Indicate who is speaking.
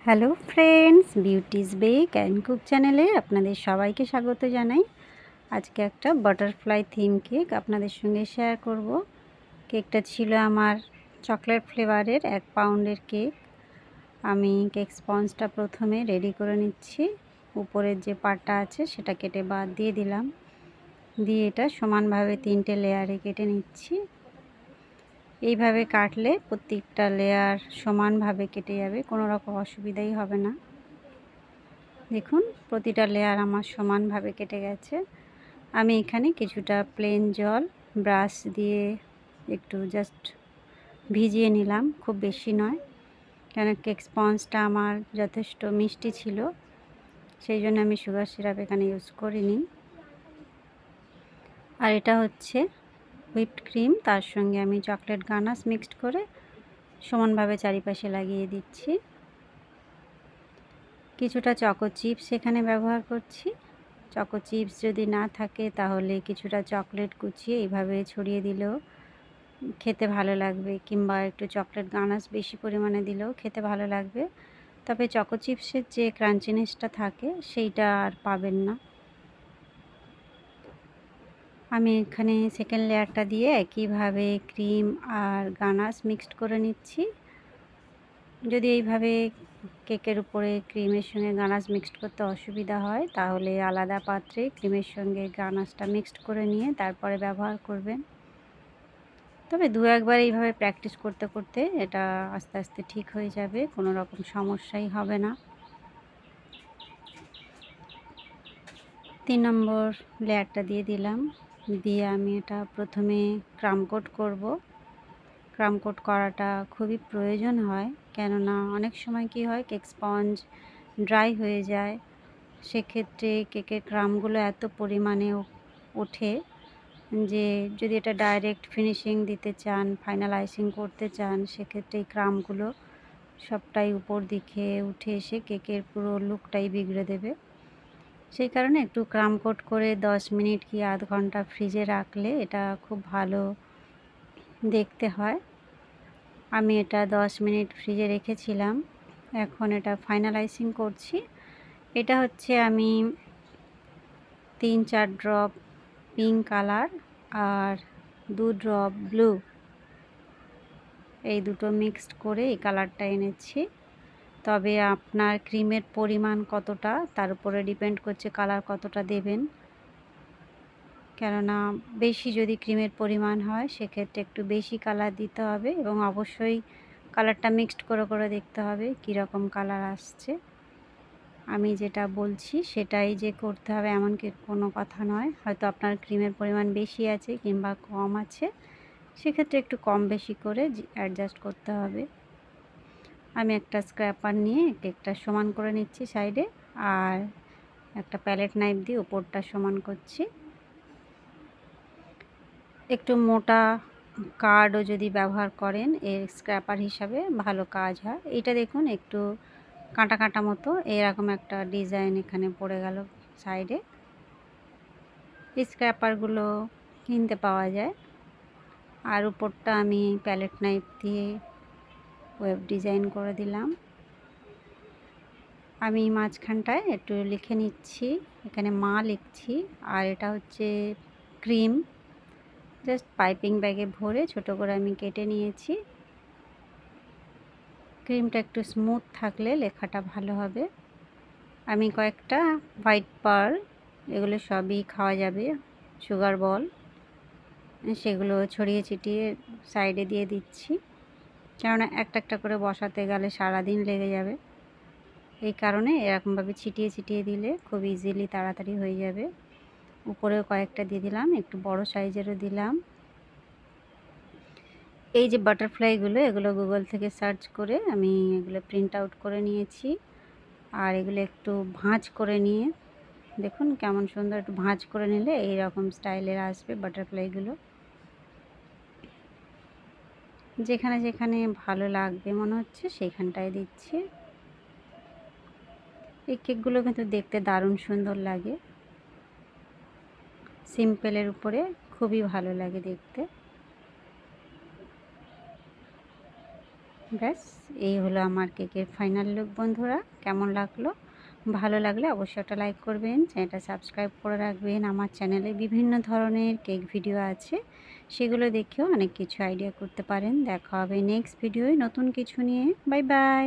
Speaker 1: Hello friends, beauty's bake and cook চ্যানেলে আপনাদের সবাইকে স্বাগত জানাই। আজকে একটা বাটারফ্লাই থিম কেক আপনাদের সঙ্গে শেয়ার করব। কেকটা ছিল আমার চকলেট ফ্লেভারের 1 পাউন্ডের কেক। আমি কেক স্পঞ্জটা প্রথমে রেডি করে নিচ্ছি। উপরের যে পার্টটা আছে সেটা কেটে বাদ দিয়ে দিলাম, দিয়ে এটা সমানভাবে 3টে লেয়ারে কেটে নিচ্ছি। এইভাবে কাটলে প্রত্যেকটা লেয়ার সমানভাবে কেটে যাবে, কোনো রকম অসুবিধাই হবে না। দেখুন প্রতিটা লেয়ার আমার সমানভাবে কেটে গেছে। আমি এখানে কিছুটা প্লেন জল ব্রাশ দিয়ে একটু জাস্ট ভিজিয়ে নিলাম, খুব বেশি নয়, কেন কেক স্পঞ্জটা আমার যথেষ্ট মিষ্টি ছিল, সেই জন্য আমি সুগার সিরাপ এখানে ইউজ করিনি। আর এটা হচ্ছে হুইপড ক্রিম, তার সঙ্গে আমি চকলেট গানাশ মিক্সড করে সমানভাবে চারিপাশে লাগিয়ে দিচ্ছি। কিছুটা চকো চিপস এখানে ব্যবহার করছি। চকো চিপস যদি না থাকে তাহলে কিছুটা চকলেট কুচিয়ে এইভাবে ছড়িয়ে দিলেও খেতে ভালো লাগবে, কিংবা একটু চকলেট গানাশ বেশি পরিমাণে দিলেও খেতে ভালো লাগবে। তবে চকো চিপসের যে ক্রাঞ্চিনেসটা থাকে সেইটা আর পাবেন না। আমি এখানে সেকেন্ড লেয়ারটা দিয়ে একইভাবে ক্রিম আর গানাশ মিক্সড করে নিচ্ছি। যদি এইভাবে কেকের উপরে ক্রিমের সঙ্গে গানাশ মিক্সড করতে অসুবিধা হয় তাহলে আলাদা পাত্রে ক্রিমের সঙ্গে গানাশটা মিক্সড করে নিয়ে তারপরে ব্যবহার করবেন। তবে 2-1 বার এইভাবে প্র্যাকটিস করতে করতে এটা আস্তে আস্তে ঠিক হয়ে যাবে, কোনো রকম সমস্যাই হবে না। 3 নম্বর লেয়ারটা দিয়ে দিলাম, দিয়ে আমি এটা প্রথমে ক্রাম কোট করব। ক্রাম কোট করাটা খুবই প্রয়োজন হয়, কেননা অনেক সময় কি হয় কেক স্পঞ্জ ড্রাই হয়ে যায়, সেক্ষেত্রে কেকের ক্রামগুলো এত পরিমাণে ওঠে যে যদি এটা ডাইরেক্ট ফিনিশিং দিতে চান, ফাইনাল আইসিং করতে চান, সেক্ষেত্রে এই ক্রামগুলো সবটাই উপর দিকে উঠে এসে কেকের পুরো লুকটাই বিগড়ে দেবে। সেই কারণে একটু ক্রাম কোট করে 10 মিনিট কি আধ ঘন্টা ফ্রিজে রাখলে এটা খুব ভালো দেখতে হয়। আমি এটা 10 মিনিট ফ্রিজে রেখেছিলাম, এখন এটা ফাইনালাইজিং করছি। এটা হচ্ছে আমি 3-4 ড্রপ পিঙ্ক কালার আর 2 ড্রপ ব্লু, এই দুটো মিক্সড করে এই কালারটা এনেছি। তবে আপনার ক্রিমের পরিমাণ কতটা তার উপরে ডিপেন্ড করছে কালার কতটা দেবেন, কেননা বেশি যদি ক্রিমের পরিমাণ হয় সেক্ষেত্রে একটু বেশি কালার দিতে হবে, এবং অবশ্যই কালারটা মিক্সড করে করে দেখতে হবে কীরকম কালার আসছে। আমি যেটা বলছি সেটাই যে করতে হবে এমন কি কোনো কথা নয়, হয়তো আপনার ক্রিমের পরিমাণ বেশি আছে কিংবা কম আছে, সেক্ষেত্রে একটু কম বেশি করে অ্যাডজাস্ট করতে হবে। আমি একটা স্ক্র্যাপার নিয়ে কেকটা সমান করে নিচ্ছি সাইডে, আর একটা প্যালেট নাইফ দিয়ে উপরটা সমান করছি। একটু মোটা কার্ডও যদি ব্যবহার করেন এর স্ক্র্যাপার হিসাবে ভালো কাজ হয়। এইটা দেখুন একটু কাঁটা কাঁটা মতো এরকম একটা ডিজাইন এখানে পড়ে গেল সাইডে। এই স্ক্র্যাপারগুলো কিনতে পাওয়া যায়। আর উপরটা আমি প্যালেট নাইফ দিয়ে ওয়েব ডিজাইন করে দিলাম। আমি মাঝখানটায় একটু লিখে নিচ্ছি, এখানে মা লিখছি, আর এটা হচ্ছে ক্রিম। জাস্ট পাইপিং ব্যাগে ভরে ছোট করে আমি কেটে নিয়েছি। ক্রিমটা একটু স্মুথ থাকলে লেখাটা ভালো হবে। আমি কয়েকটা হোয়াইট পার্ল, এগুলো সবই খাওয়া যাবে, সুগার বল, সেগুলো ছড়িয়ে ছিটিয়ে সাইডে দিয়ে দিচ্ছি, কেননা একটা একটা করে বসাতে গেলে সারাদিন লেগে যাবে। এই কারণে এরকমভাবে ছিটিয়ে ছিটিয়ে দিলে খুব ইজিলি তাড়াতাড়ি হয়ে যাবে। উপরেও কয়েকটা দিয়ে দিলাম, একটু বড় সাইজেরও দিলাম। এই যে বাটারফ্লাইগুলো, এগুলো গুগল থেকে সার্চ করে আমি এগুলো প্রিন্ট আউট করে নিয়েছি, আর এগুলো একটু ভাঁজ করে নিয়ে দেখুন কেমন সুন্দর, একটু ভাঁজ করে নিলে এই রকম স্টাইলের আসবে বাটারফ্লাইগুলো। যেখানে যেখানে ভালো লাগবে মনে হচ্ছে সেইখানটায় দিচ্ছি। এই কেকগুলো কিন্তু দেখতে দারুণ সুন্দর লাগে, সিম্পলের উপরে খুবই ভালো লাগে দেখতে। ব্যাস, এই হলো আমার কেকের ফাইনাল লুক বন্ধুরা। কেমন লাগলো? ভালো লাগলে অবশ্যই একটা লাইক করবেন, চ্যানেলটা সাবস্ক্রাইব করে রাখবেন। আমার চ্যানেলে বিভিন্ন ধরনের কেক ভিডিও আছে, সেগুলো দেখেও অনেক কিছু আইডিয়া করতে পারেন। দেখা হবে নেক্সট ভিডিওয় নতুন কিছু নিয়ে। Bye bye.